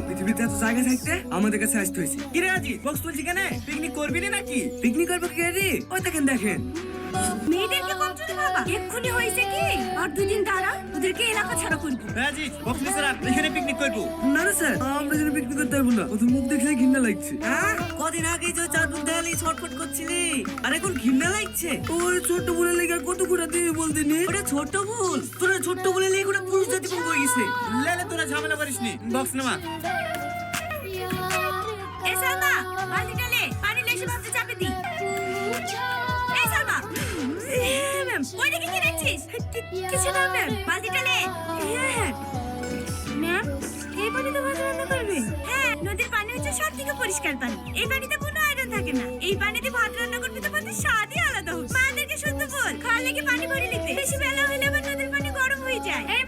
পৃথিবীতে এত জায়গা থাকতে আমাদের কাছে আসতে হয়েছে। কিরে আজি বক্স তুলছি কেন? পিকনিক করবি না নাকি? পিকনিক করবো কি রে? ওই দেখেন মেয়েদেরকে কমছে বাবা, এক্ষুনি হয়েছে কি আর দুদিন দাঁড়া, ওদেরকে এলাকা ছাড়া করবো। আজি বক্স নিয়ে স্যার এখানে পিকনিক করবো। না না স্যার, আমরা এখানে পিকনিক করতে পারবো না, ওদের মুখ দেখলে ঘৃণা লাগছে। হ্যাঁ, কদিন আগে যে চার মুখ দেয়ালে ছটফট করছিলি, আর এখন ঘৃণা লাগছে? ওর ছোট বলে লেগে আর কত ঘোরা দিয়ে বলতে নি? ওটা ছোট ভুল, তোরা ছোট বলে লেগে ওটা পুরুষ জাতি ভুল হয়ে গেছে। লেলে তোরা ঝামেলা করিস নি, বক্স নামা। এই সালমা, বালতিটা লে, পানি লেসে ভাবতে চাপে দি। এই সালমা, ম্যাম, ওইদিকে কি দেখছিস? কিছু না ম্যাম, বালতিটা লে। হ্যাঁ ম্যাম, এই পানি তো ভাত রান্না করবে? হ্যাঁ, নদীর পানি হচ্ছে সব থেকে পরিষ্কার পানি, এই পানিতে কোনো আয়রন থাকে না। এই পানিতে ভাত রান্না করবে তো ভাতের স্বাদই আলাদা হবে। মাদেরকে শুদ্ধ বল, খাওয়ার লেগে পানি ভরে নিতে, বেশি বেলা হলে আবার নদীর পানি গরম হয়ে যায়। এই